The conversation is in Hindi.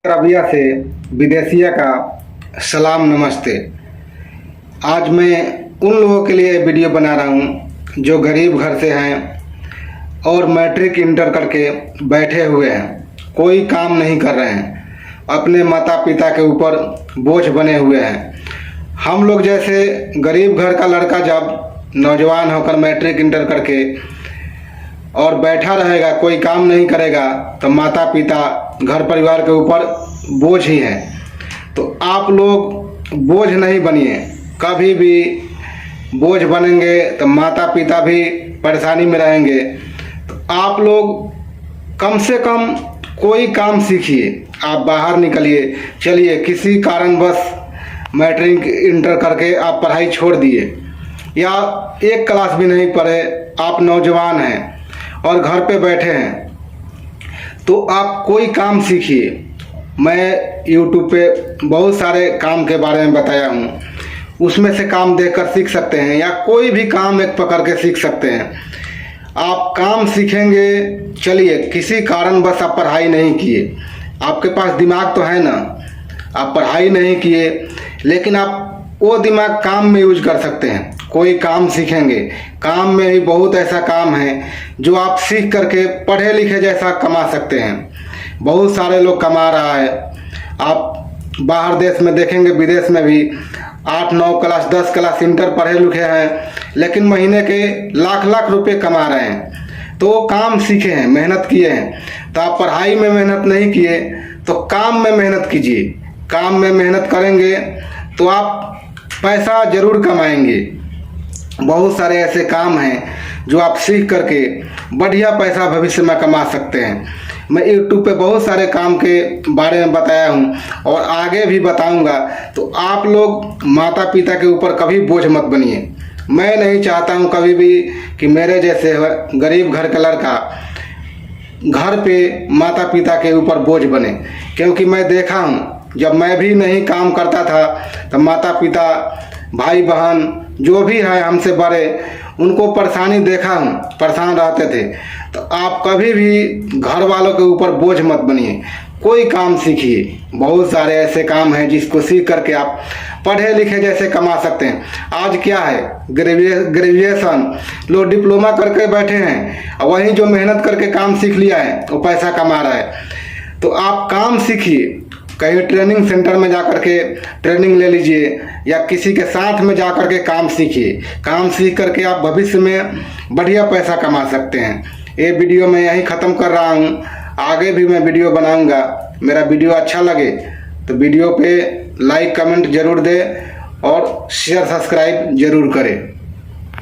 अरबिया से विदेशिया का सलाम नमस्ते। आज मैं उन लोगों के लिए वीडियो बना रहा हूँ जो गरीब घर से हैं और मैट्रिक इंटर करके बैठे हुए हैं, कोई काम नहीं कर रहे हैं, अपने माता पिता के ऊपर बोझ बने हुए हैं। हम लोग जैसे गरीब घर का लड़का जब नौजवान होकर मैट्रिक इंटर करके और बैठा रहेगा, कोई काम नहीं करेगा, तो माता पिता घर परिवार के ऊपर बोझ ही है। तो आप लोग बोझ नहीं बनिए। कभी भी बोझ बनेंगे तो माता पिता भी परेशानी में रहेंगे। तो आप लोग कम से कम कोई काम सीखिए, आप बाहर निकलिए। चलिए, किसी कारणवश मैट्रिक इंटर करके आप पढ़ाई छोड़ दिए या एक क्लास भी नहीं पढ़े, आप नौजवान हैं और घर पे बैठे हैं, तो आप कोई काम सीखिए। मैं YouTube पे बहुत सारे काम के बारे में बताया हूँ, उसमें से काम देखकर सीख सकते हैं या कोई भी काम एक पकड़ के सीख सकते हैं। आप काम सीखेंगे। चलिए, किसी कारणवश आप पढ़ाई नहीं किए, आपके पास दिमाग तो है ना, आप पढ़ाई नहीं किए, लेकिन आप वो दिमाग काम में यूज कर सकते हैं। कोई काम सीखेंगे, काम में भी बहुत ऐसा काम है जो आप सीख करके पढ़े लिखे जैसा कमा सकते हैं। बहुत सारे लोग कमा रहा है। आप बाहर देश में देखेंगे, विदेश में भी 8-9 क्लास 10 क्लास इंटर पढ़े लिखे हैं, लेकिन महीने के लाख लाख रुपए कमा रहे हैं। तो वो काम सीखे हैं, मेहनत किए हैं। तो आप पढ़ाई में मेहनत नहीं किए तो काम में मेहनत कीजिए। काम में मेहनत करेंगे तो आप पैसा जरूर कमाएंगे। बहुत सारे ऐसे काम हैं जो आप सीख करके बढ़िया पैसा भविष्य में कमा सकते हैं। मैं YouTube पे बहुत सारे काम के बारे में बताया हूँ और आगे भी बताऊँगा। तो आप लोग माता पिता के ऊपर कभी बोझ मत बनिए। मैं नहीं चाहता हूँ कभी भी कि मेरे जैसे गरीब घर का लड़का घर पे माता पिता के ऊपर बोझ बने, क्योंकि मैं देखा हूँ जब मैं भी नहीं काम करता था तो माता पिता भाई बहन जो भी है हमसे बड़े, उनको परेशानी देखा हूँ, परेशान रहते थे। तो आप कभी भी घर वालों के ऊपर बोझ मत बनिए, कोई काम सीखिए। बहुत सारे ऐसे काम हैं जिसको सीख करके आप पढ़े लिखे जैसे कमा सकते हैं। आज क्या है, ग्रेजुएशन लोग डिप्लोमा करके बैठे हैं और वहीं जो मेहनत करके काम सीख लिया है वो पैसा कमा रहा है। तो आप काम सीखिए, कहीं ट्रेनिंग सेंटर में जा कर के ट्रेनिंग ले लीजिए या किसी के साथ में जा कर के काम सीखिए। काम सीख करके आप भविष्य में बढ़िया पैसा कमा सकते हैं। ये वीडियो मैं यहीं ख़त्म कर रहा हूँ, आगे भी मैं वीडियो बनाऊँगा। मेरा वीडियो अच्छा लगे तो वीडियो पे लाइक कमेंट जरूर दें और शेयर सब्सक्राइब जरूर करें।